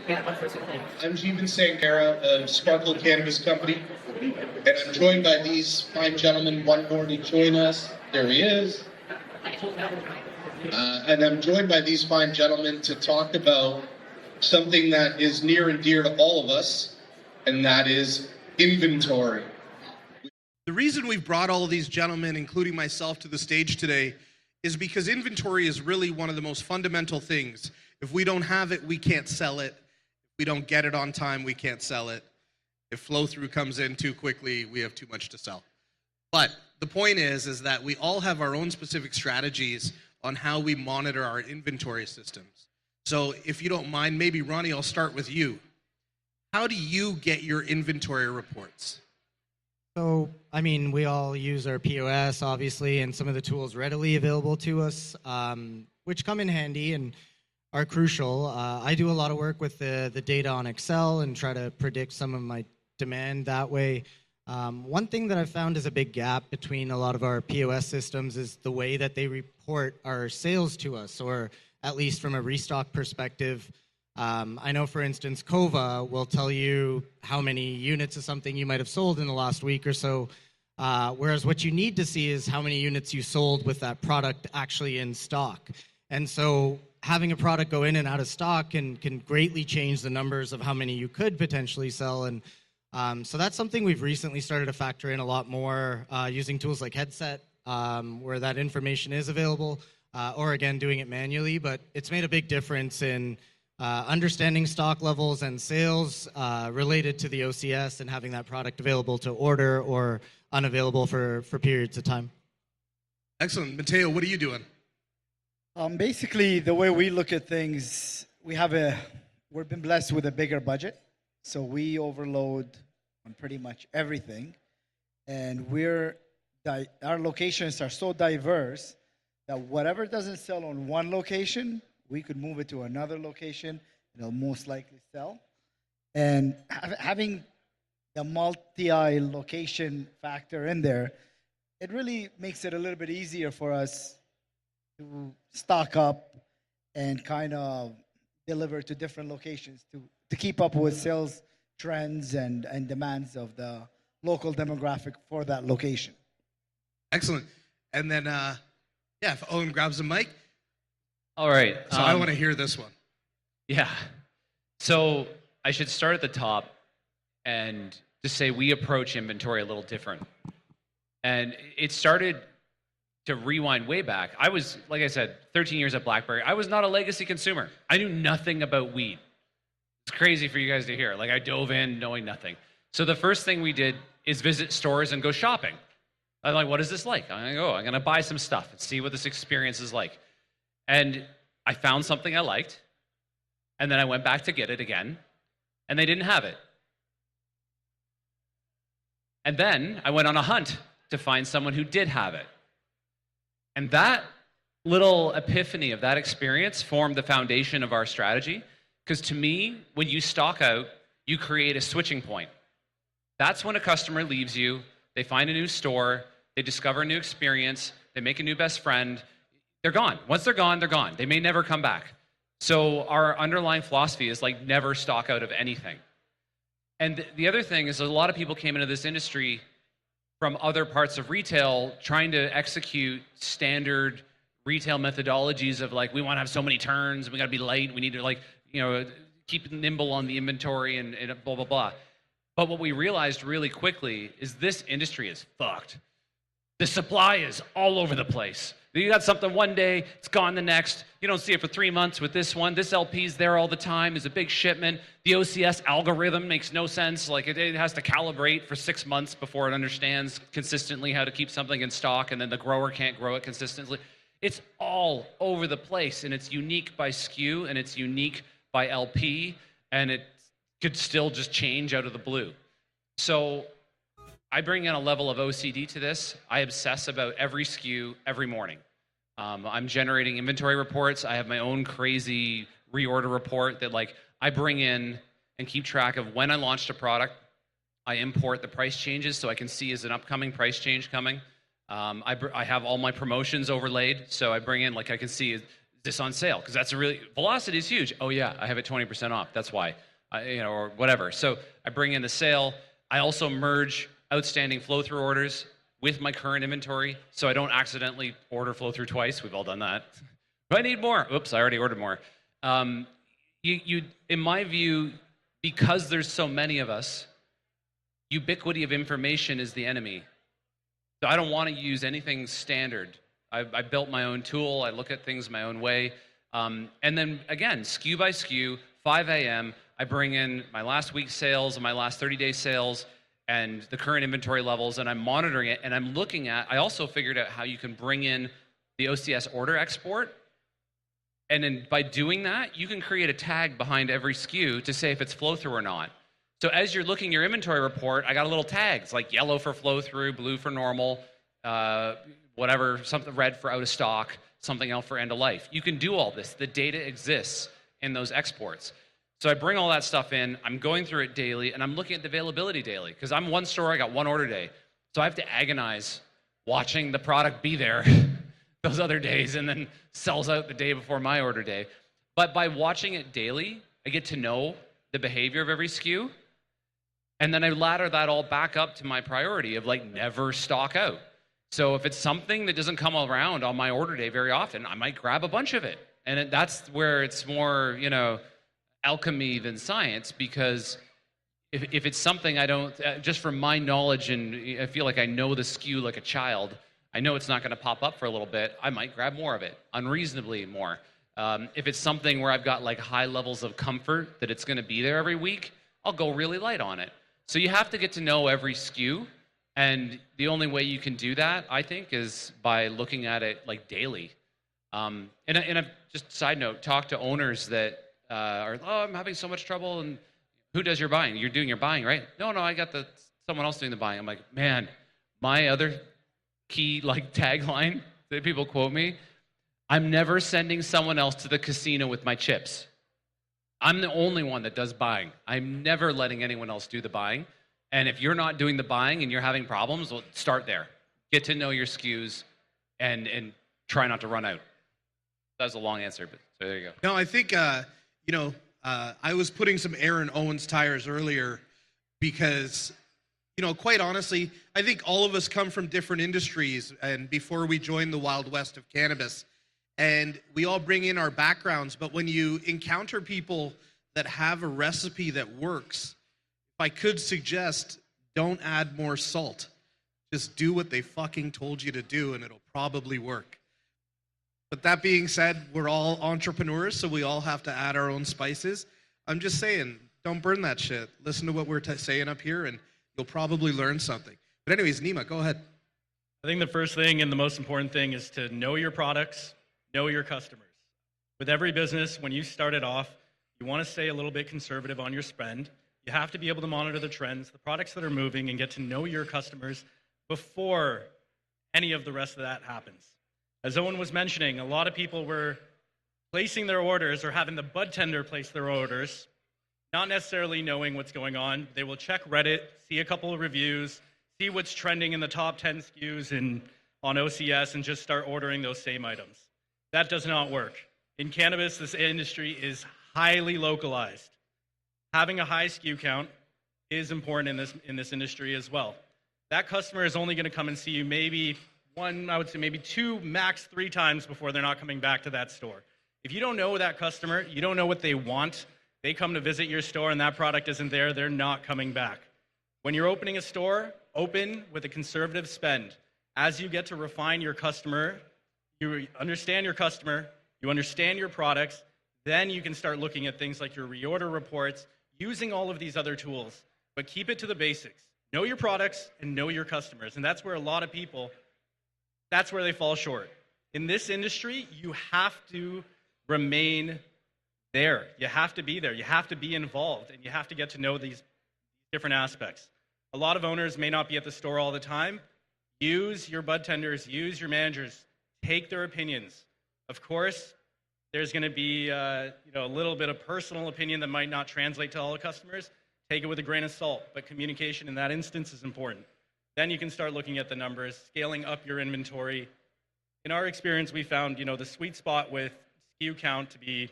I'm JIVAN SANGHERA of Sparke Cannabis Company, and I'm joined by these fine gentlemen. One more to join us. There he is. And I'm joined by these fine gentlemen to talk about something that is near and dear to all of us, and that is inventory. The reason we've brought all of these gentlemen, including myself, to the stage today is because inventory is really one of the most fundamental things. If we don't have it, we can't sell it. If we don't get it on time, we can't sell it. If flow-through comes in too quickly, we have too much to sell. But the point is that we all have our own specific strategies on how we monitor our inventory systems. So if you don't mind, maybe Ronnie, I'll start with you. How do you get your inventory reports? So, I mean, we all use our POS, obviously, and some of the tools readily available to us, which come in handy and are crucial. I do a lot of work with the data on Excel and try to predict some of my demand that way. One thing that I've found is a big gap between a lot of our POS systems is the way that they report our sales to us, or at least from a restock perspective. I know, for instance, Kova will tell you how many units of something you might have sold in the last week or so, whereas what you need to see is how many units you sold with that product actually in stock. And so having a product go in and out of stock can greatly change the numbers of how many you could potentially sell. And so that's something we've recently started to factor in a lot more using tools like Headset, where that information is available, or again, doing it manually. But it's made a big difference in understanding stock levels and sales related to the OCS and having that product available to order or unavailable for periods of time. Excellent. Mateo, what are you doing? Basically, the way we look at things, we've been blessed with a bigger budget, so we overload on pretty much everything, and our locations are so diverse that whatever doesn't sell on one location, we could move it to another location, and it'll most likely sell. And having the multi-location factor in there, it really makes it a little bit easier for us to stock up and kind of deliver to different locations to keep up with sales trends and demands of the local demographic for that location. Excellent. And then, if Owen grabs the mic. All right. So I want to hear this one. Yeah. So I should start at the top and just say we approach inventory a little different. And it started to rewind way back. I was, like I said, 13 years at BlackBerry. I was not a legacy consumer. I knew nothing about weed. It's crazy for you guys to hear. Like, I dove in knowing nothing. So the first thing we did is visit stores and go shopping. I'm like, what is this like? I'm going to buy some stuff and see what this experience is like. And I found something I liked, and then I went back to get it again, and they didn't have it. And then I went on a hunt to find someone who did have it. And that little epiphany of that experience formed the foundation of our strategy. Because to me, when you stock out, you create a switching point. That's when a customer leaves you, they find a new store, they discover a new experience, they make a new best friend, they're gone. Once they're gone, they're gone. They may never come back. So our underlying philosophy is like never stock out of anything. And the other thing is a lot of people came into this industry from other parts of retail trying to execute standard retail methodologies of like, we want to have so many turns, we got to be light, we need to keep nimble on the inventory and blah, blah, blah. But what we realized really quickly is this industry is fucked. The supply is all over the place. You got something one day, it's gone the next. You don't see it for 3 months with this one. This LP's there all the time, is a big shipment. The OCS algorithm makes no sense. Like it has to calibrate for 6 months before it understands consistently how to keep something in stock, and then the grower can't grow it consistently. It's all over the place, and it's unique by SKU, and it's unique by LP, and it could still just change out of the blue. So I bring in a level of OCD to this. I obsess about every SKU every morning. I'm generating inventory reports. I have my own crazy reorder report that I bring in and keep track of when I launched a product. I import the price changes so I can see is an upcoming price change coming. I have all my promotions overlaid, so I bring in, I can see this on sale? Because that's a really, velocity is huge. Oh yeah, I have it 20% off. That's why, or whatever. So I bring in the sale. I also merge outstanding flow-through orders with my current inventory, so I don't accidentally order flow-through twice. We've all done that. Do I need more? Oops, I already ordered more. In my view, because there's so many of us, ubiquity of information is the enemy. So I don't want to use anything standard. I built my own tool. I look at things my own way. And then again, SKU by SKU, 5 a.m., I bring in my last week's sales and my last 30-day sales and the current inventory levels, and I'm monitoring it, and I'm looking at, I also figured out how you can bring in the OCS order export. And then by doing that, you can create a tag behind every SKU to say if it's flow through or not. So as you're looking at your inventory report, I got a little tags like yellow for flow through, blue for normal, whatever, something red for out of stock, something else for end of life. You can do all this. The data exists in those exports. So I bring all that stuff in, I'm going through it daily, and I'm looking at the availability daily, because I'm one store, I got one order day. So I have to agonize watching the product be there those other days and then sells out the day before my order day. But by watching it daily, I get to know the behavior of every SKU, and then I ladder that all back up to my priority of like never stock out. So if it's something that doesn't come around on my order day very often, I might grab a bunch of it. And that's where it's more, alchemy than science, because if it's something I don't, just from my knowledge, and I feel like I know the SKU like a child, I know it's not going to pop up for a little bit, I might grab more of it, unreasonably more. If it's something where I've got like high levels of comfort that it's going to be there every week, I'll go really light on it. So you have to get to know every SKU, and the only way you can do that, I think, is by looking at it like daily. And I've just side note, talked to owners that I'm having so much trouble, and who does your buying? You're doing your buying, right? No, I got someone else doing the buying. I'm like, man, my other key tagline that people quote me, I'm never sending someone else to the casino with my chips. I'm the only one that does buying. I'm never letting anyone else do the buying. And if you're not doing the buying and you're having problems, well, start there. Get to know your SKUs and try not to run out. That was a long answer, but so there you go. No, I think, I was putting some air in Owen's tires earlier because, quite honestly, I think all of us come from different industries, and before we joined the Wild West of cannabis, and we all bring in our backgrounds, but when you encounter people that have a recipe that works, if I could suggest, don't add more salt. Just do what they fucking told you to do, and it'll probably work. But that being said, we're all entrepreneurs, so we all have to add our own spices. I'm just saying, don't burn that shit. Listen to what we're saying up here, and you'll probably learn something. But anyways, Nima, go ahead. I think the first thing and the most important thing is to know your products, know your customers. With every business, when you start it off, you want to stay a little bit conservative on your spend. You have to be able to monitor the trends, the products that are moving, and get to know your customers before any of the rest of that happens. As Owen was mentioning, a lot of people were placing their orders or having the bud tender place their orders, not necessarily knowing what's going on. They will check Reddit, see a couple of reviews, see what's trending in the top 10 SKUs on OCS, and just start ordering those same items. That does not work. In cannabis, this industry is highly localized. Having a high SKU count is important in this industry as well. That customer is only going to come and see you maybe one, I would say maybe 2, max 3 times before they're not coming back to that store. If you don't know that customer, you don't know what they want, they come to visit your store and that product isn't there, they're not coming back. When you're opening a store, open with a conservative spend. As you get to refine your customer, you understand your customer, you understand your products, then you can start looking at things like your reorder reports, using all of these other tools. But keep it to the basics. Know your products and know your customers. And that's where a lot of people, that's where they fall short. In this industry, you have to remain there. You have to be there. You have to be involved, and you have to get to know these different aspects. A lot of owners may not be at the store all the time. Use your bud tenders, use your managers, take their opinions. Of course, there's going to be a little bit of personal opinion that might not translate to all the customers. Take it with a grain of salt, but communication in that instance is important. Then you can start looking at the numbers, scaling up your inventory. In our experience, we found, the sweet spot with SKU count to be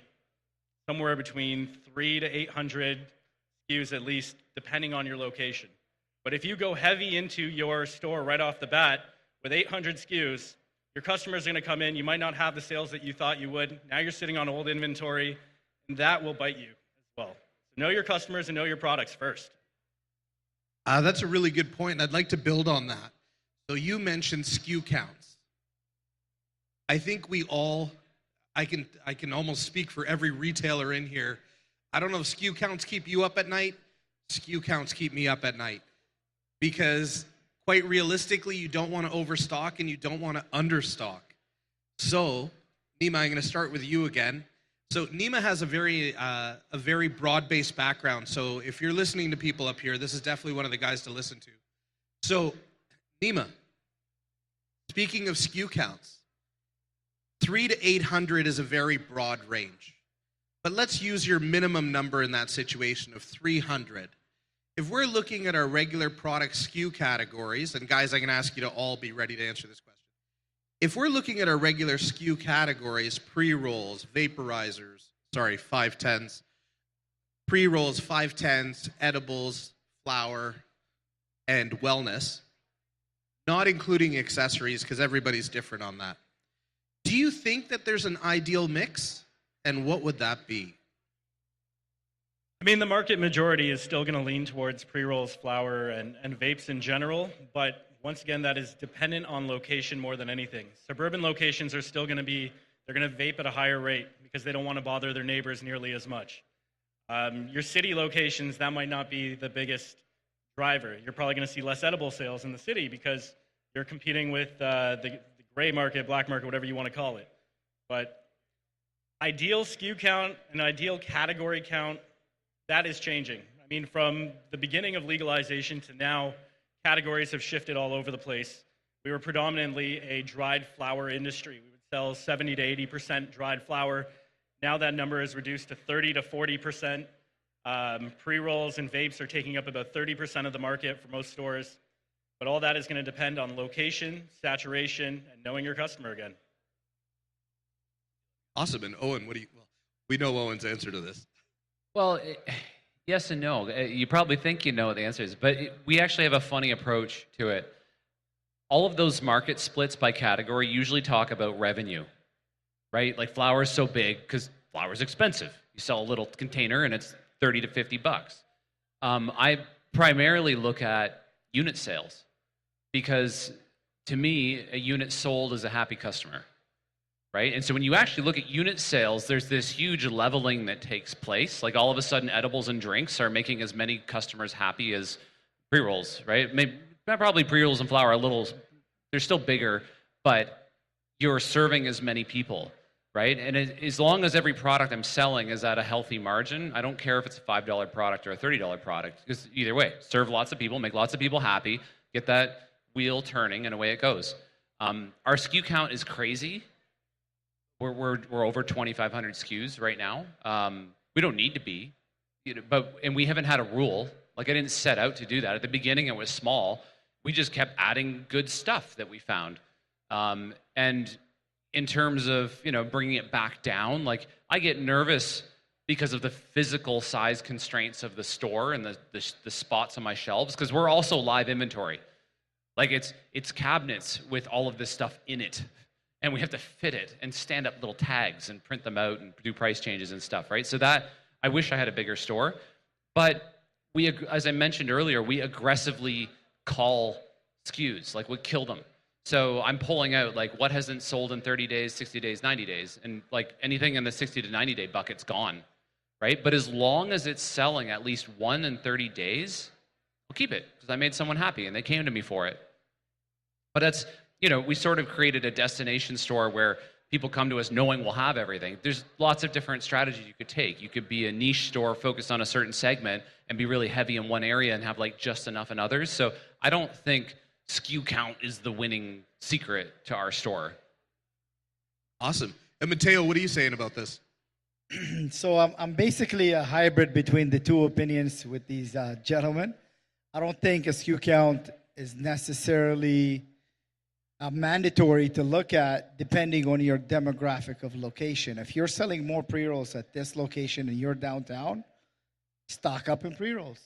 somewhere between 300 to 800 SKUs at least, depending on your location. But if you go heavy into your store right off the bat with 800 SKUs, your customers are going to come in. You might not have the sales that you thought you would. Now you're sitting on old inventory, and that will bite you as well. So know your customers and know your products first. That's a really good point, and I'd like to build on that. So you mentioned SKU counts. I think we all, I can almost speak for every retailer in here. I don't know if SKU counts keep you up at night. SKU counts keep me up at night. Because quite realistically, you don't want to overstock and you don't want to understock. So, NIMA, I'm going to start with you again. So NIMA has a very broad-based background. So if you're listening to people up here, this is definitely one of the guys to listen to. So NIMA, speaking of SKU counts, 300 to 800 is a very broad range. But let's use your minimum number in that situation of 300. If we're looking at our regular product SKU categories, and guys, I'm going to ask you to all be ready to answer this question. If we're looking at our regular SKU categories, pre-rolls, vaporizers, 510s, pre-rolls, 510s, edibles, flower, and wellness, not including accessories because everybody's different on that. Do you think that there's an ideal mix, and what would that be? I mean, the market majority is still going to lean towards pre-rolls, flower, and vapes in general, but once again, that is dependent on location more than anything. Suburban locations are still going to they're going to vape at a higher rate because they don't want to bother their neighbors nearly as much. Your city locations, that might not be the biggest driver. You're probably going to see less edible sales in the city because you're competing with the gray market, black market, whatever you want to call it. But ideal SKU count and ideal category count, that is changing. I mean, from the beginning of legalization to now, categories have shifted all over the place. We were predominantly a dried flower industry. We would sell 70 to 80% dried flower. Now that number is reduced to 30 to 40%. Pre-rolls and vapes are taking up about 30% of the market for most stores. But all that is going to depend on location, saturation, and knowing your customer again. Awesome. And Owen, we know Owen's answer to this. Well, yes and no. You probably think you know what the answer is, but we actually have a funny approach to it. All of those market splits by category usually talk about revenue, right? Like flour is so big because flour is expensive. You sell a little container and it's 30 to 50 bucks. I primarily look at unit sales because to me, a unit sold is a happy customer. Right? And so when you actually look at unit sales, there's this huge leveling that takes place. Like all of a sudden, edibles and drinks are making as many customers happy as pre-rolls, right? Maybe, probably pre-rolls and flower they're still bigger, but you're serving as many people, right? And as long as every product I'm selling is at a healthy margin, I don't care if it's a $5 product or a $30 product, because either way, serve lots of people, make lots of people happy, get that wheel turning, and away it goes. Our SKU count is crazy. We're over 2,500 SKUs right now. We don't need to be, and we haven't had a rule. Like I didn't set out to do that. At the beginning, it was small. We just kept adding good stuff that we found. And in terms of bringing it back down, like I get nervous because of the physical size constraints of the store and the spots on my shelves, because we're also live inventory. Like it's cabinets with all of this stuff in it. And we have to fit it and stand up little tags and print them out and do price changes and stuff, right? So that, I wish I had a bigger store. But we, as I mentioned earlier, we aggressively call SKUs, like we kill them. So I'm pulling out like what hasn't sold in 30 days, 60 days, 90 days. And like anything in the 60 to 90 day bucket's gone, right? But as long as it's selling at least 1 in 30 days, we'll keep it because I made someone happy and they came to me for it. But that's, we sort of created a destination store where people come to us knowing we'll have everything. There's lots of different strategies you could take. You could be a niche store focused on a certain segment and be really heavy in one area and have like just enough in others. So I don't think SKU count is the winning secret to our store. Awesome. And Mateo, what are you saying about this? So I'm basically a hybrid between the two opinions with these gentlemen. I don't think a SKU count is necessarily mandatory to look at depending on your demographic of location. If you're selling more pre-rolls at this location and you're downtown, stock up in pre-rolls.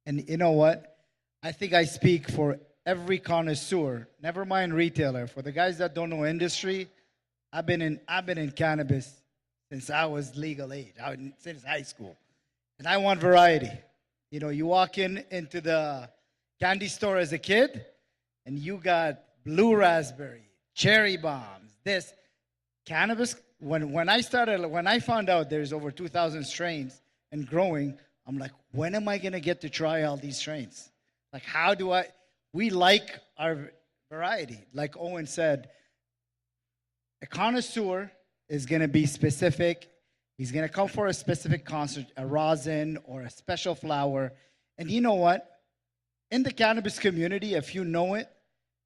And you know what? I think I speak for every connoisseur, never mind retailer. For the guys that don't know industry, I've been in cannabis since I was legal age, since high school. And I want variety. You know, you walk into the candy store as a kid, and you got blue raspberry, cherry bombs, this. Cannabis, when I found out there's over 2,000 strains and growing, I'm like, when am I going to get to try all these strains? Like, we like our variety. Like Owen said, a connoisseur is going to be specific. He's going to come for a specific concert, a rosin or a special flower. And you know what? In the cannabis community, if you know it,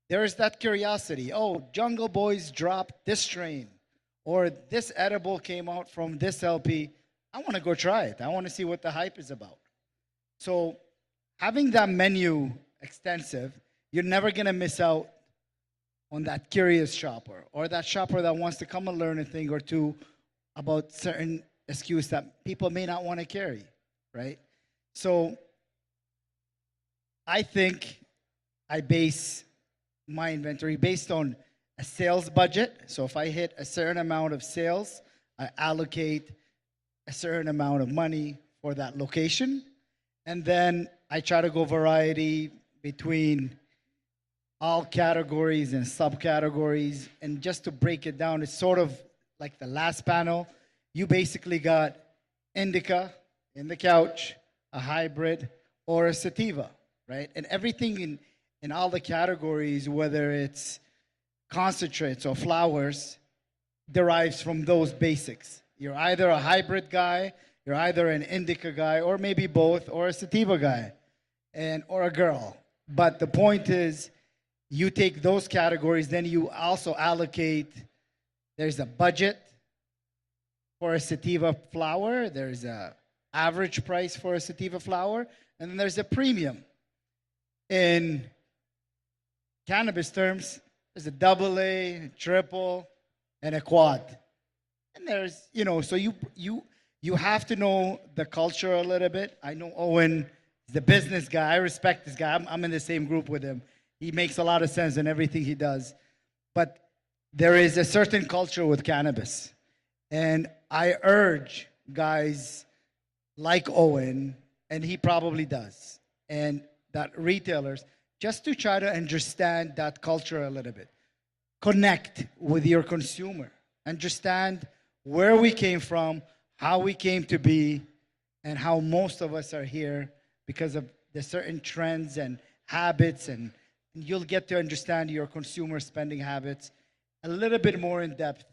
there is that curiosity. Oh, Jungle Boys dropped this strain, or this edible came out from this LP. I want to go try it. I want to see what the hype is about. So having that menu extensive, you're never going to miss out on that curious shopper or that shopper that wants to come and learn a thing or two about certain SKUs that people may not want to carry, right? So I think I base my inventory based on a sales budget. So if I hit a certain amount of sales, I allocate a certain amount of money for that location. And then I try to go variety between all categories and subcategories. And just to break it down, it's sort of like the last panel. You basically got indica in the couch, a hybrid, or a sativa, right? And everything in all the categories, whether it's concentrates or flowers, derives from those basics. You're either a hybrid guy, you're either an indica guy, or maybe both, or a sativa guy, or a girl. But the point is, you take those categories, then you also allocate, there's a budget for a sativa flower, there's a average price for a sativa flower, and then there's a premium. In cannabis terms, there's a double A, triple, and a quad. And there's, so you have to know the culture a little bit. I know Owen is the business guy. I respect this guy. I'm in the same group with him. He makes a lot of sense in everything he does. But there is a certain culture with cannabis. And I urge guys like Owen, and he probably does, and that retailers, just to try to understand that culture a little bit. Connect with your consumer. Understand where we came from, how we came to be, and how most of us are here because of the certain trends and habits, and you'll get to understand your consumer spending habits a little bit more in depth,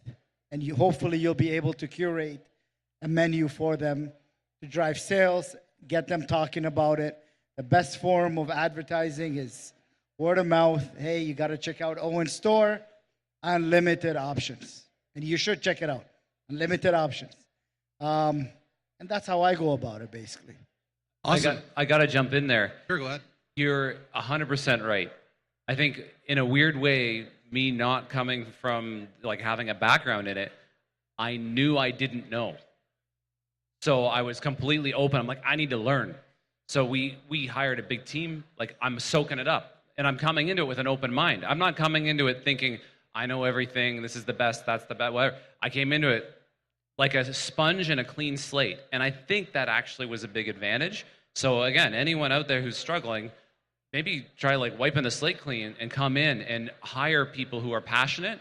and hopefully you'll be able to curate a menu for them to drive sales, get them talking about it. The best form of advertising is word of mouth. Hey, you got to check out Owen's store. Unlimited options. And you should check it out. Unlimited options. And that's how I go about it, basically. Awesome. I got to jump in there. Sure, go ahead. You're 100% right. I think in a weird way, me not coming from like having a background in it, I knew I didn't know. So I was completely open. I'm like, I need to learn. So we hired a big team. Like, I'm soaking it up. And I'm coming into it with an open mind. I'm not coming into it thinking, I know everything, this is the best, that's the best, whatever. I came into it like a sponge and a clean slate. And I think that actually was a big advantage. So again, anyone out there who's struggling, maybe try like wiping the slate clean and come in and hire people who are passionate,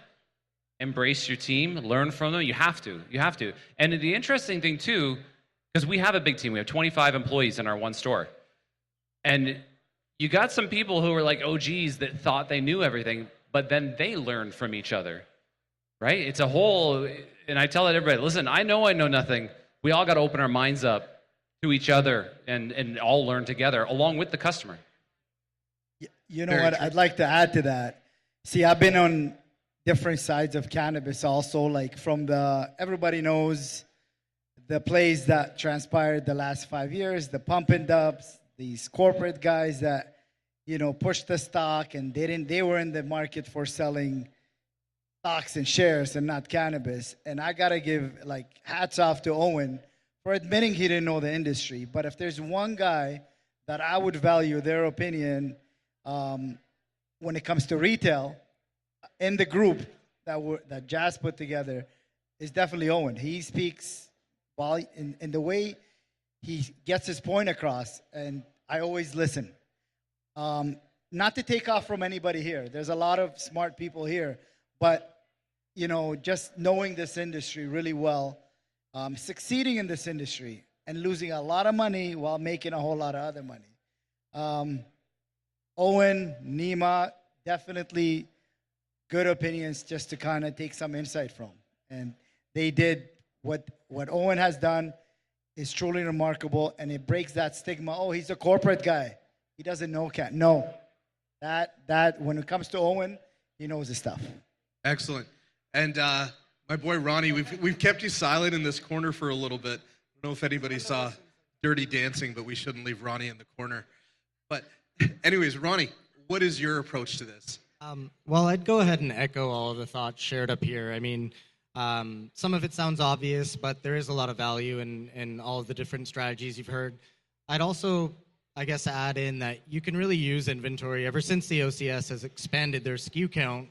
embrace your team, learn from them. You have to. And the interesting thing too, because we have a big team, we have 25 employees in our one store. And you got some people who are like OGs that thought they knew everything, but then they learned from each other, right? It's a whole, and I tell everybody, listen, I know nothing. We all got to open our minds up to each other and all learn together along with the customer. You know what, I'd like to add to that. See, I've been on different sides of cannabis also, like from everybody knows the plays that transpired the last 5 years, the pump and dumps, these corporate guys that push the stock, and they were in the market for selling stocks and shares and not cannabis. And I gotta give like hats off to Owen for admitting he didn't know the industry. But if there's one guy that I would value their opinion when it comes to retail in the group that Jazz put together, is definitely Owen. He speaks in the way he gets his point across, and I always listen. Not to take off from anybody here. There's a lot of smart people here, but just knowing this industry really well, succeeding in this industry and losing a lot of money while making a whole lot of other money. Owen, NIMA, definitely good opinions just to kind of take some insight from. And they did what Owen has done is truly remarkable, and it breaks that stigma. Oh, he's a corporate guy. He doesn't know cat. No. That when it comes to Owen, he knows his stuff. Excellent. And my boy Ronnie, we've kept you silent in this corner for a little bit. I don't know if anybody saw Dirty Dancing, but we shouldn't leave Ronnie in the corner. But anyways, Ronnie, what is your approach to this? Well, I'd go ahead and echo all of the thoughts shared up here. I mean, some of it sounds obvious, but there is a lot of value in all of the different strategies you've heard. I'd also, I guess, add in that you can really use inventory. Ever since the OCS has expanded their SKU count,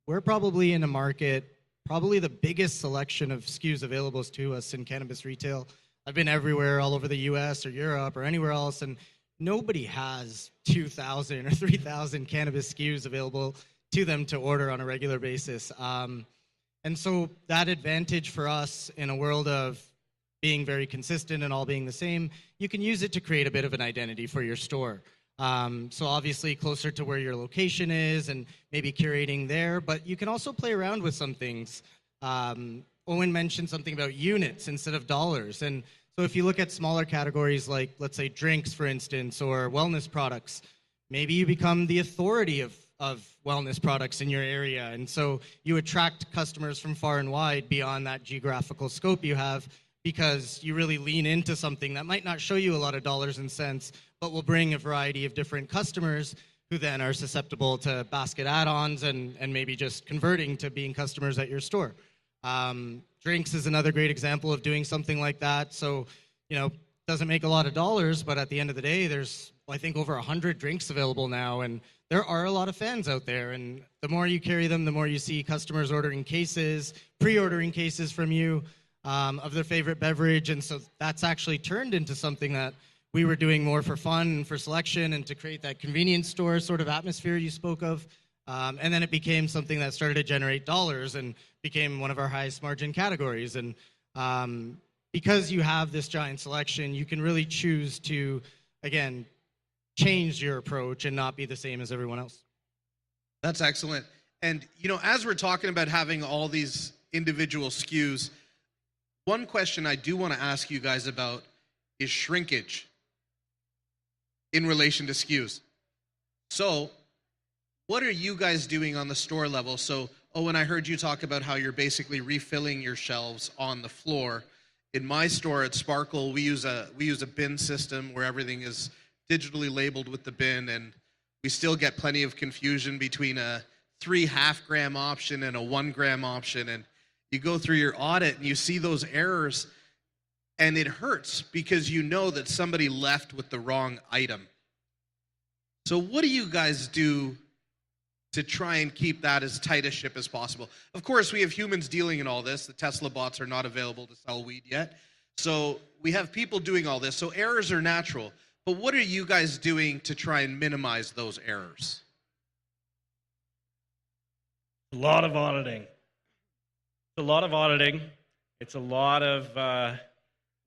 we're probably in a market, probably the biggest selection of SKUs available to us in cannabis retail. I've been everywhere, all over the US or Europe or anywhere else, and nobody has 2,000 or 3,000 cannabis SKUs available to them to order on a regular basis. And so that advantage for us in a world of being very consistent and all being the same, you can use it to create a bit of an identity for your store. So obviously closer to where your location is and maybe curating there, but you can also play around with some things. Owen mentioned something about units instead of dollars. And so if you look at smaller categories like, let's say, drinks, for instance, or wellness products, maybe you become the authority of wellness products in your area. And so you attract customers from far and wide beyond that geographical scope you have, because you really lean into something that might not show you a lot of dollars and cents, but will bring a variety of different customers who then are susceptible to basket add-ons and maybe just converting to being customers at your store. Drinks is another great example of doing something like that. So, doesn't make a lot of dollars, but at the end of the day, there's, I think, over 100 drinks available now, and there are a lot of fans out there. And the more you carry them, the more you see customers ordering cases, pre-ordering cases from you of their favorite beverage. And so that's actually turned into something that we were doing more for fun and for selection and to create that convenience store sort of atmosphere you spoke of. And then it became something that started to generate dollars and became one of our highest margin categories. And because you have this giant selection, you can really choose to, again, change your approach and not be the same as everyone else. That's excellent. And, as we're talking about having all these individual SKUs, one question I do want to ask you guys about is shrinkage in relation to SKUs. So, what are you guys doing on the store level? So, Owen, I heard you talk about how you're basically refilling your shelves on the floor. In my store at Sparkle, we use a bin system where everything is digitally labeled with the bin, and we still get plenty of confusion between a 3 half-gram option and a 1 gram option. And you go through your audit and you see those errors, and it hurts because you know that somebody left with the wrong item. So what do you guys do to try and keep that as tight a ship as possible? Of course, we have humans dealing in all this. The Tesla bots are not available to sell weed yet. So we have people doing all this. So errors are natural. But what are you guys doing to try and minimize those errors? A lot of auditing. It's a lot of auditing. It's a lot of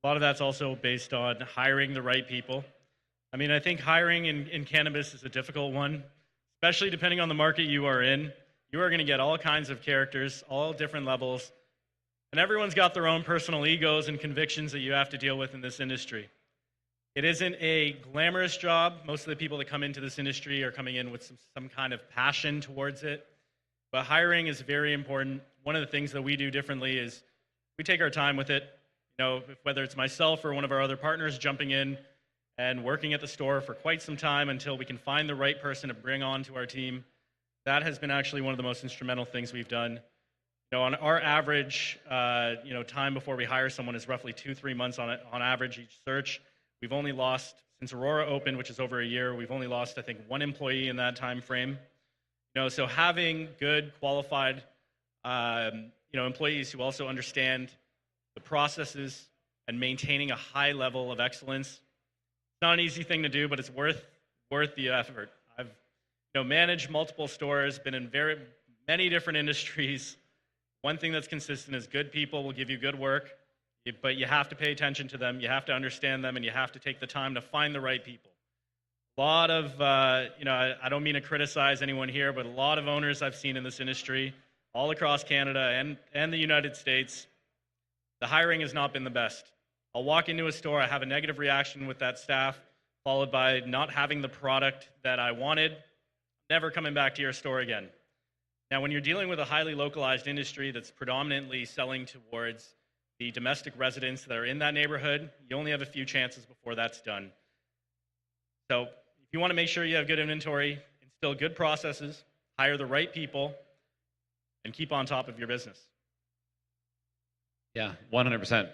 that's also based on hiring the right people. I mean, I think hiring in cannabis is a difficult one, especially depending on the market you are in. You are going to get all kinds of characters, all different levels, and everyone's got their own personal egos and convictions that you have to deal with in this industry. It isn't a glamorous job. Most of the people that come into this industry are coming in with some kind of passion towards it. But hiring is very important. One of the things that we do differently is we take our time with it. Whether it's myself or one of our other partners jumping in, and working at the store for quite some time until we can find the right person to bring on to our team. That has been actually one of the most instrumental things we've done. On our average, time before we hire someone is roughly 2-3 months on average each search. We've only lost, since Aurora opened, which is over a year, we've only lost, I think, 1 employee in that time frame. So having good, qualified, employees who also understand the processes and maintaining a high level of excellence, it's not an easy thing to do, but it's worth the effort. I've managed multiple stores, been in many different industries. One thing that's consistent is good people will give you good work, but you have to pay attention to them, you have to understand them, and you have to take the time to find the right people. A lot of, I don't mean to criticize anyone here, but a lot of owners I've seen in this industry, all across Canada and the United States, the hiring has not been the best. I'll walk into a store, I have a negative reaction with that staff, followed by not having the product that I wanted, never coming back to your store again. Now, when you're dealing with a highly localized industry that's predominantly selling towards the domestic residents that are in that neighborhood, you only have a few chances before that's done. So if you want to make sure you have good inventory, instill good processes, hire the right people, and keep on top of your business. Yeah, 100%.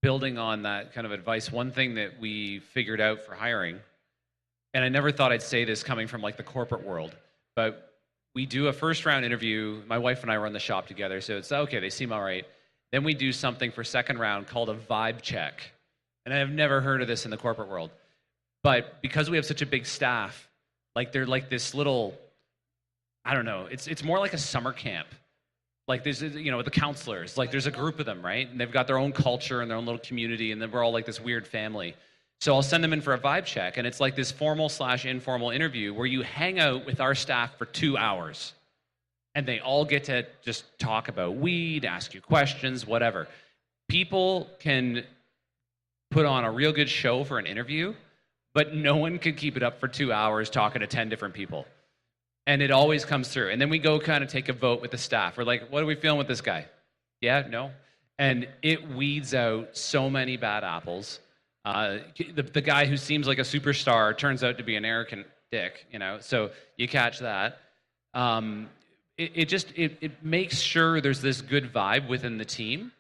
Building on that kind of advice, one thing that we figured out for hiring, and I never thought I'd say this coming from like the corporate world, but we do a first round interview. My wife and I run the shop together, so it's okay, they seem all right. Then we do something for second round called a vibe check. And I have never heard of this in the corporate world. But because we have such a big staff, like they're like this little, I don't know, it's more like a summer camp. Like there's, the counselors, like there's a group of them, right? And they've got their own culture and their own little community, and then we're all like this weird family. So I'll send them in for a vibe check, and it's like this formal/informal interview where you hang out with our staff for 2 hours, and they all get to just talk about weed, ask you questions, whatever. People can put on a real good show for an interview, but no one could keep it up for 2 hours talking to 10 different people. And it always comes through. And then we go kind of take a vote with the staff. We're like, what are we feeling with this guy? Yeah, no? And it weeds out so many bad apples. The guy who seems like a superstar turns out to be an arrogant dick, so you catch that. It makes sure there's this good vibe within the team.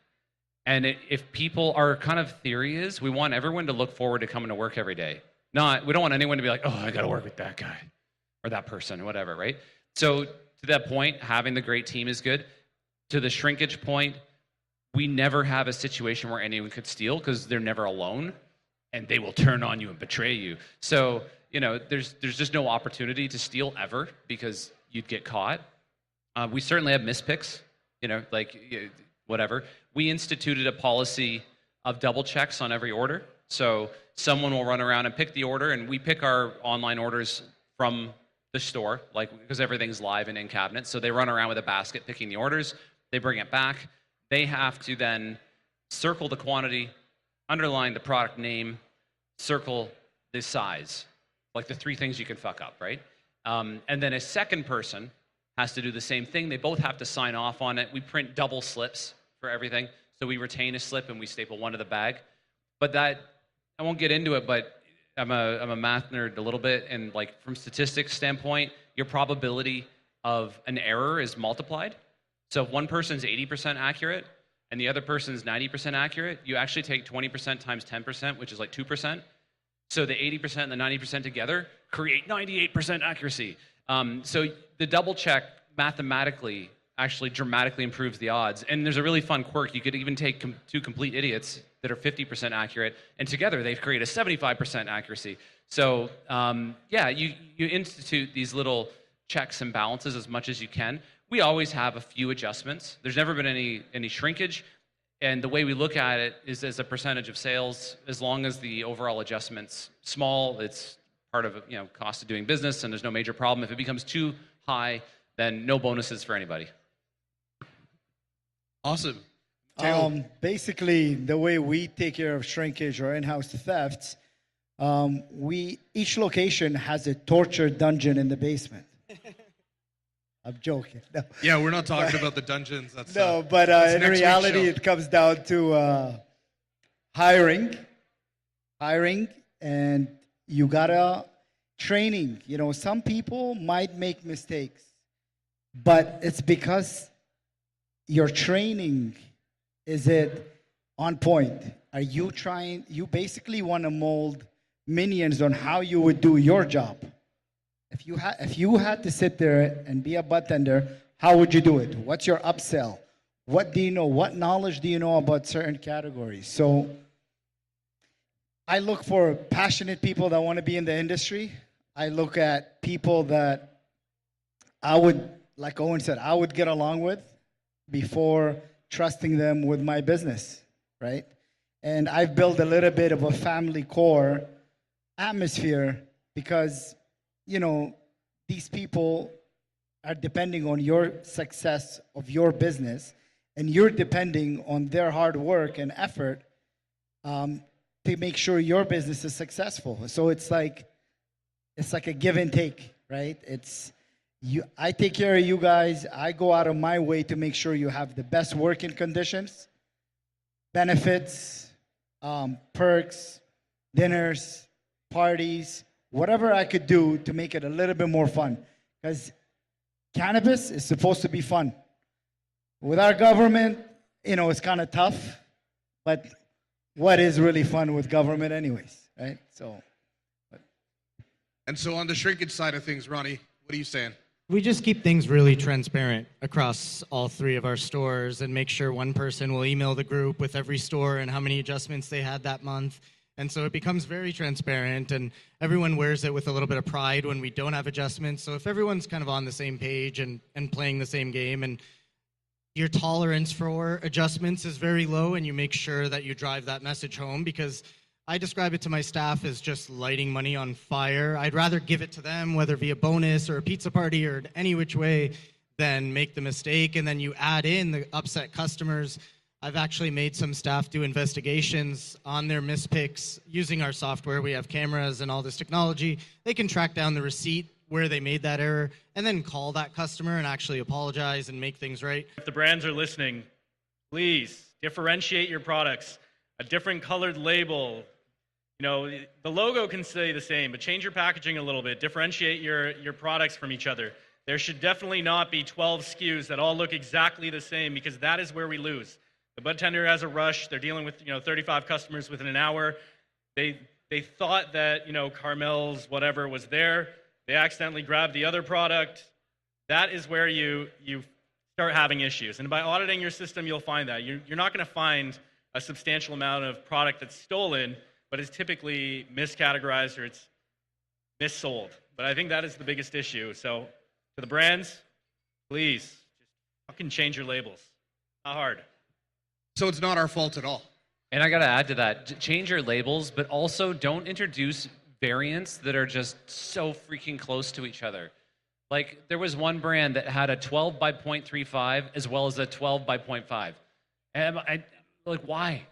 And if people, our kind of theory is we want everyone to look forward to coming to work every day. We don't want anyone to be like, oh, I got to work with that guy or that person, whatever, right? So to that point, having the great team is good. To the shrinkage point, we never have a situation where anyone could steal because they're never alone and they will turn on you and betray you. So, there's just no opportunity to steal ever because you'd get caught. We certainly have mispicks, whatever. We instituted a policy of double checks on every order. So someone will run around and pick the order, and we pick our online orders from the store, because everything's live and in cabinets. So they run around with a basket picking the orders. They bring it back. They have to then circle the quantity, underline the product name, circle the size, like the 3 things you can fuck up, right? And then a second person has to do the same thing. They both have to sign off on it. We print double slips for everything. So we retain a slip and we staple one to the bag. But that, I won't get into it, but I'm a math nerd a little bit, and from statistics standpoint, your probability of an error is multiplied. So if one person's 80% accurate and the other person's 90% accurate, you actually take 20% times 10%, which is like 2%. So the 80% and the 90% together create 98% accuracy. So the double check mathematically actually dramatically improves the odds. And there's a really fun quirk. You could even take 2 complete idiots that are 50% accurate, and together they create a 75% accuracy. So you institute these little checks and balances as much as you can. We always have a few adjustments. There's never been any shrinkage. And the way we look at it is as a percentage of sales. As long as the overall adjustment's small, it's part of cost of doing business, and there's no major problem. If it becomes too high, then no bonuses for anybody. Awesome. Basically, the way we take care of shrinkage or in-house thefts, each location has a torture dungeon in the basement. I'm joking. No. Yeah, we're not talking about the dungeons. That's but in reality, it comes down to hiring hiring, and you gotta training. You know, some people might make mistakes, but it's because your training, is it on point? Are you trying, you basically want to mold minions on how you would do your job. If you had to sit there and be a bartender, how would you do it? What's your upsell? What do you know? What knowledge do you know about certain categories? So I look for passionate people that want to be in the industry. I look at people that I would, like Owen said, I would get along with before trusting them with my business, right? And I've built a little bit of a family core atmosphere because, you know, these people are depending on your success of your business, and you're depending on their hard work and effort to make sure your business is successful. So it's like a give and take, right? It's you. I take care of you guys. I go out of my way to make sure you have the best working conditions, benefits, perks, dinners, parties, whatever I could do to make it a little bit more fun. Because cannabis is supposed to be fun. With our government, you know, it's kind of tough, but what is really fun with government anyways, right? So. And so on the shrinkage side of things, Ronnie, what are you saying? We just keep things really transparent across all three of our stores and make sure one person will email the group with every store and how many adjustments they had that month. And so it becomes very transparent, and everyone wears it with a little bit of pride when we don't have adjustments. So if everyone's kind of on the same page and playing the same game, and your tolerance for adjustments is very low, and you make sure that you drive that message home, because I describe it to my staff as just lighting money on fire. I'd rather give it to them, whether via bonus or a pizza party or any which way, than make the mistake. And then you add in the upset customers. I've actually made some staff do investigations on their mispicks using our software. We have cameras and all this technology. They can track down the receipt where they made that error and then call that customer and actually apologize and make things right. If the brands are listening, please differentiate your products. A different colored label. You know, the logo can stay the same, but change your packaging a little bit. Differentiate your products from each other. There should definitely not be 12 SKUs that all look exactly the same, because that is where we lose. The bud tender has a rush. They're dealing with 35 customers within an hour. They thought that Carmel's whatever was there. They accidentally grabbed the other product. That is where you start having issues. And by auditing your system, you'll find that you're not going to find a substantial amount of product that's stolen, but it's typically miscategorized or it's missold. But I think that is the biggest issue. So to the brands, please just fucking change your labels. Not hard. So it's not our fault at all. And I got to add to that, change your labels, but also don't introduce variants that are just so freaking close to each other. Like, there was one brand that had a 12 by 0.35 as well as a 12 by 0.5. And like, why?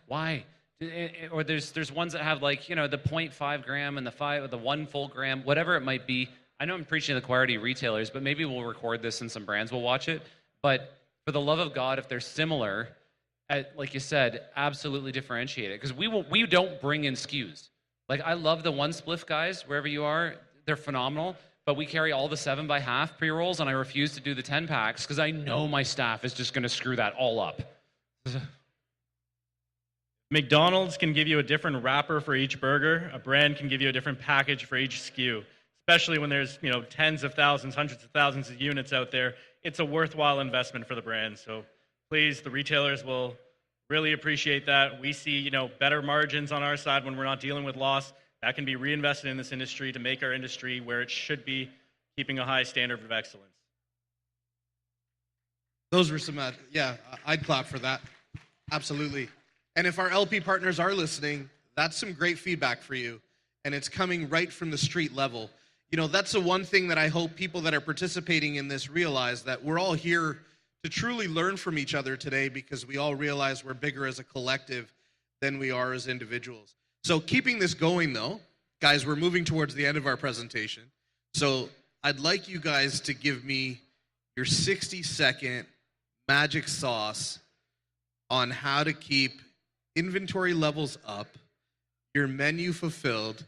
Or there's ones that have the 0.5 gram and the 1 full gram, whatever it might be. I know I'm preaching to the choir to retailers, but maybe we'll record this and some brands will watch it. But for the love of God, if they're similar, like you said, absolutely differentiate it, because we don't bring in SKUs. Like, I love the one spliff guys wherever you are; they're phenomenal. But we carry all the 7x1/2 pre-rolls, and I refuse to do the 10 packs because I know my staff is just going to screw that all up. McDonald's can give you a different wrapper for each burger. A brand can give you a different package for each SKU. Especially when there's tens of thousands, hundreds of thousands of units out there, it's a worthwhile investment for the brand. So please, the retailers will really appreciate that. We see better margins on our side when we're not dealing with loss. That can be reinvested in this industry to make our industry where it should be, keeping a high standard of excellence. Those were some, I'd clap for that. Absolutely. And if our LP partners are listening, that's some great feedback for you. And it's coming right from the street level. That's the one thing that I hope people that are participating in this realize, that we're all here to truly learn from each other today, because we all realize we're bigger as a collective than we are as individuals. So keeping this going, though, guys, we're moving towards the end of our presentation. So I'd like you guys to give me your 60-second magic sauce on how to keep inventory levels up, your menu fulfilled,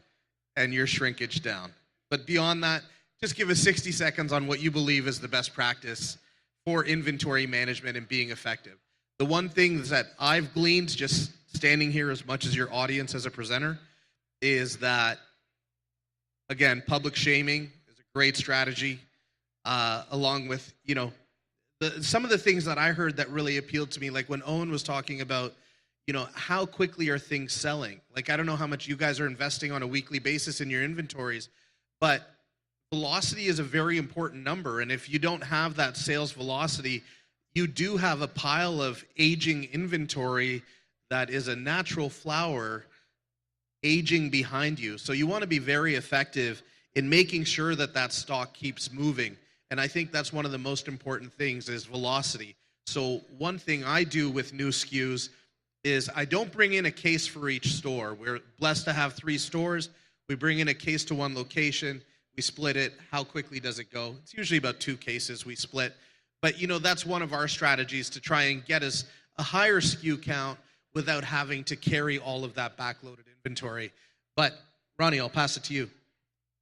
and your shrinkage down. But beyond that, just give us 60 seconds on what you believe is the best practice for inventory management and being effective. The one thing that I've gleaned just standing here as much as your audience as a presenter is that, again, public shaming is a great strategy, along with, some of the things that I heard that really appealed to me, like when Owen was talking about, how quickly are things selling? Like, I don't know how much you guys are investing on a weekly basis in your inventories, but velocity is a very important number. And if you don't have that sales velocity, you do have a pile of aging inventory that is a natural flower aging behind you. So you want to be very effective in making sure that that stock keeps moving. And I think that's one of the most important things is velocity. So one thing I do with new SKUs is I don't bring in a case for each store. We're blessed to have 3 stores. We bring in a case to one location. We split it. How quickly does it go? It's usually about 2 cases we split. But, that's one of our strategies to try and get us a higher SKU count without having to carry all of that backloaded inventory. But, Ronnie, I'll pass it to you.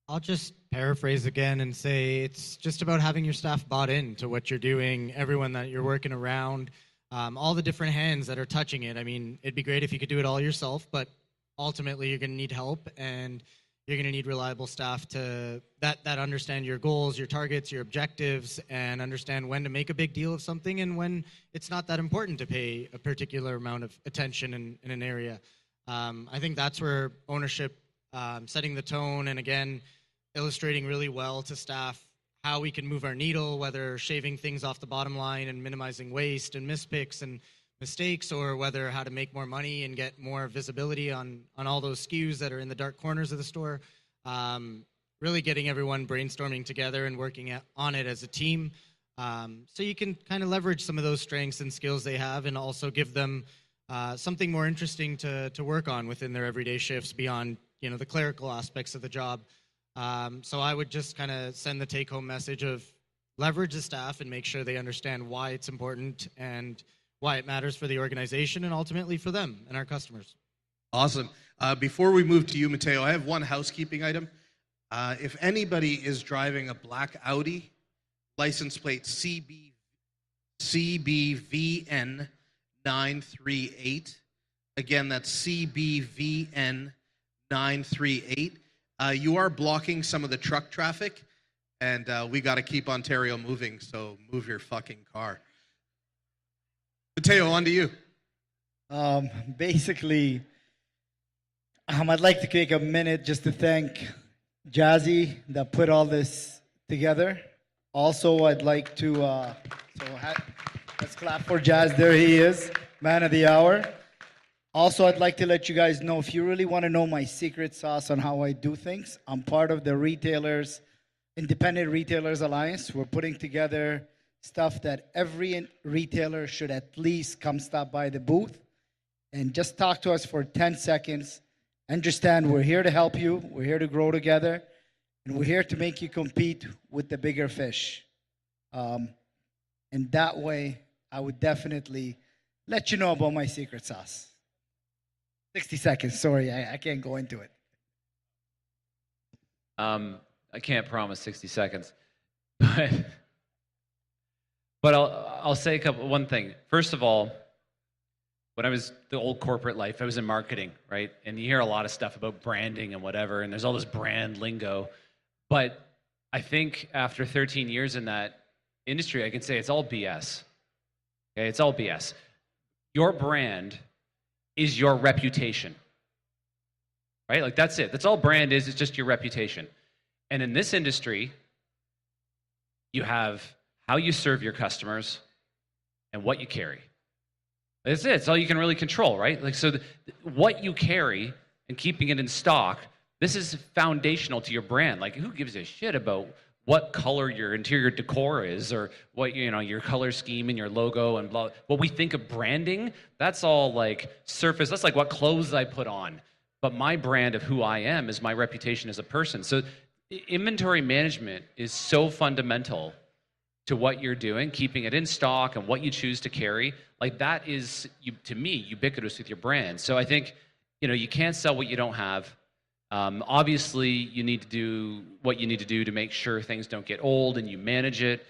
I'll just paraphrase again and say it's just about having your staff bought into what you're doing, everyone that you're working around, all the different hands that are touching it. I mean, it'd be great if you could do it all yourself, but ultimately you're going to need help, and you're going to need reliable staff that understand your goals, your targets, your objectives, and understand when to make a big deal of something and when it's not that important to pay a particular amount of attention in an area. I think that's where ownership, setting the tone, and again, illustrating really well to staff how we can move our needle, whether shaving things off the bottom line and minimizing waste and mispicks and mistakes, or whether how to make more money and get more visibility on all those SKUs that are in the dark corners of the store. Really getting everyone brainstorming together and working on it as a team, so you can kind of leverage some of those strengths and skills they have, and also give them something more interesting to work on within their everyday shifts beyond the clerical aspects of the job. So I would just kind of send the take-home message of leverage the staff and make sure they understand why it's important and why it matters for the organization and ultimately for them and our customers. Awesome. Before we move to you, Mateo, I have one housekeeping item. If anybody is driving a black Audi, license plate CBVN 938, again, that's CBVN 938, you are blocking some of the truck traffic, and we got to keep Ontario moving, so move your fucking car. Mateo, on to you. Basically, I'd like to take a minute just to thank Jazzy that put all this together. Also, I'd like to, let's clap for Jazz. There he is, man of the hour. Also, I'd like to let you guys know, if you really want to know my secret sauce on how I do things, I'm part of the Independent Retailers Alliance. We're putting together stuff that every retailer should at least come stop by the booth and just talk to us for 10 seconds. Understand we're here to help you, we're here to grow together, and we're here to make you compete with the bigger fish. And that way, I would definitely let you know about my secret sauce. 60 seconds, sorry, I can't go into it. I can't promise 60 seconds, but I'll say one thing. First of all, when I was the old corporate life, I was in marketing, right? And you hear a lot of stuff about branding and whatever, and there's all this brand lingo. But I think after 13 years in that industry, I can say it's all BS. Okay, it's all BS. Your brand is your reputation, right? Like that's it. That's all brand is. It's just your reputation. And in this industry, you have how you serve your customers and what you carry. That's it. It's all you can really control, right? Like, so what you carry and keeping it in stock, this is foundational to your brand. Like, who gives a shit about what color your interior decor is, or what, your color scheme and your logo and blah. What we think of branding, that's all like surface. That's like what clothes I put on. But my brand of who I am is my reputation as a person. So inventory management is so fundamental to what you're doing, keeping it in stock and what you choose to carry. Like that is, to me, ubiquitous with your brand. So I think you can't sell what you don't have. Obviously, you need to do what you need to do to make sure things don't get old and you manage it.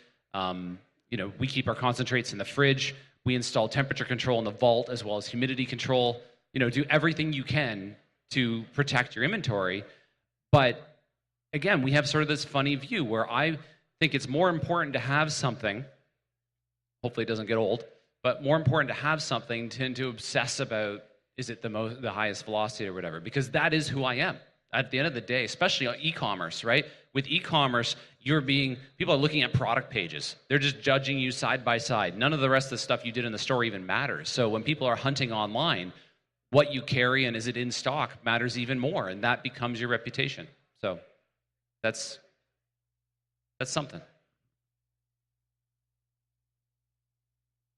We keep our concentrates in the fridge. We install temperature control in the vault as well as humidity control. Do everything you can to protect your inventory. But again, we have sort of this funny view where I think it's more important to have something, hopefully it doesn't get old, but more important to have something than to obsess about, is it the highest velocity or whatever, because that is who I am. At the end of the day, especially on e-commerce, right? With e-commerce, people are looking at product pages. They're just judging you side by side. None of the rest of the stuff you did in the store even matters. So when people are hunting online, what you carry and is it in stock matters even more, and that becomes your reputation. So that's something. I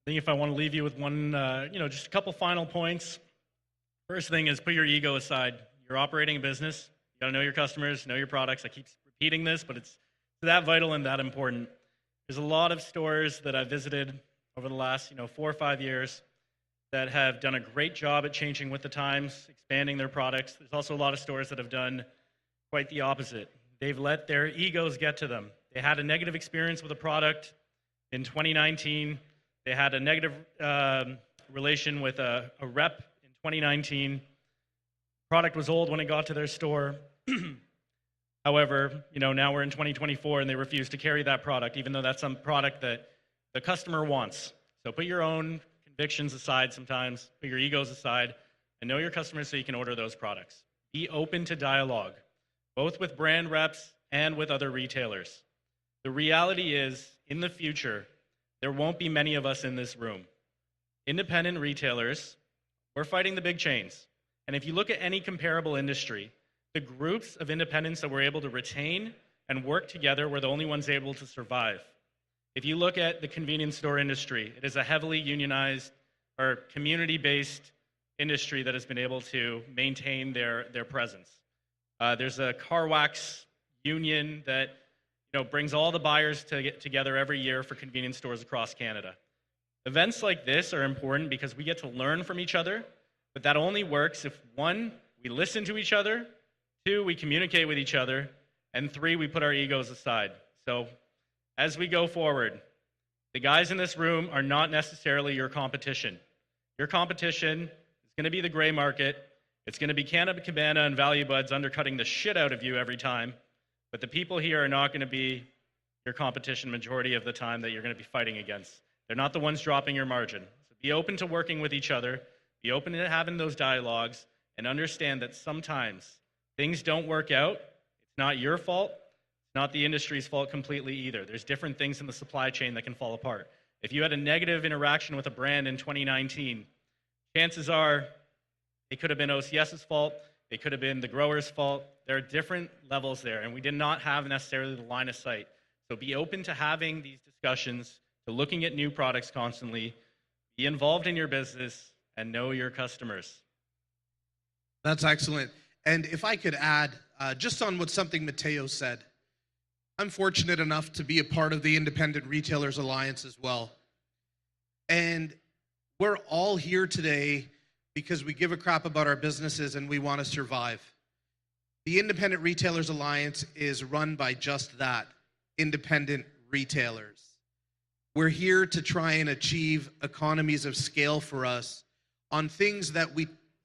think if I want to leave you with one, just a couple final points. First thing is put your ego aside. You're operating a business. You got to know your customers, know your products. I keep repeating this, but it's that vital and that important. There's a lot of stores that I've visited over the last, 4 or 5 years that have done a great job at changing with the times, expanding their products. There's also a lot of stores that have done quite the opposite. They've let their egos get to them. They had a negative experience with a product in 2019. They had a negative relation with a rep in 2019. Product was old when it got to their store. However, now we're in 2024 and they refuse to carry that product, even though that's some product that the customer wants. So put your own convictions aside sometimes, put your egos aside, and know your customers so you can order those products. Be open to dialogue, both with brand reps and with other retailers. The reality is, in the future, there won't be many of us in this room. Independent retailers, we're fighting the big chains. And if you look at any comparable industry, the groups of independents that were able to retain and work together were the only ones able to survive. If you look at the convenience store industry, it is a heavily unionized or community-based industry that has been able to maintain their presence. There's a car wax union that brings all the buyers to get together every year for convenience stores across Canada. Events like this are important because we get to learn from each other, but that only works if 1, we listen to each other, 2, we communicate with each other, and 3, we put our egos aside. So as we go forward, the guys in this room are not necessarily your competition. Your competition is going to be the gray market. It's going to be Canada Cabana and Value Buds undercutting the shit out of you every time. But the people here are not going to be your competition majority of the time that you're going to be fighting against. They're not the ones dropping your margin. So be open to working with each other. Be open to having those dialogues and understand that sometimes things don't work out. It's not your fault. It's not the industry's fault completely either. There's different things in the supply chain that can fall apart. If you had a negative interaction with a brand in 2019, chances are it could have been OCS's fault. It could have been the grower's fault. There are different levels there, and we did not have necessarily the line of sight. So be open to having these discussions, to looking at new products constantly, be involved in your business, and know your customers. That's excellent. And if I could add, just on something MATEOS said, I'm fortunate enough to be a part of the Independent Retailers Alliance as well. And we're all here today because we give a crap about our businesses and we want to survive. The Independent Retailers Alliance is run by just that, independent retailers. We're here to try and achieve economies of scale for us on things that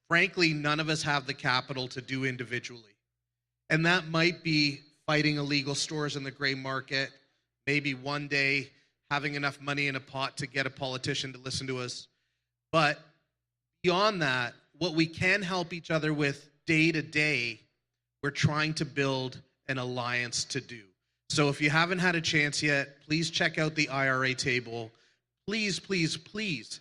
frankly, none of us have the capital to do individually. And that might be fighting illegal stores in the gray market, maybe one day having enough money in a pot to get a politician to listen to us. But beyond that, what we can help each other with day to day, we're trying to build an alliance to do. So if you haven't had a chance yet, please check out the IRA table. Please, please, please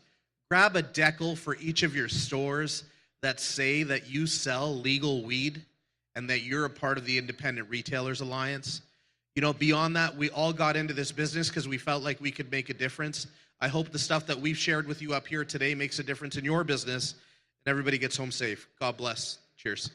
grab a decal for each of your stores that say that you sell legal weed and that you're a part of the Independent Retailers Alliance. Beyond that, we all got into this business because we felt like we could make a difference. I hope the stuff that we've shared with you up here today makes a difference in your business and everybody gets home safe. God bless. Cheers.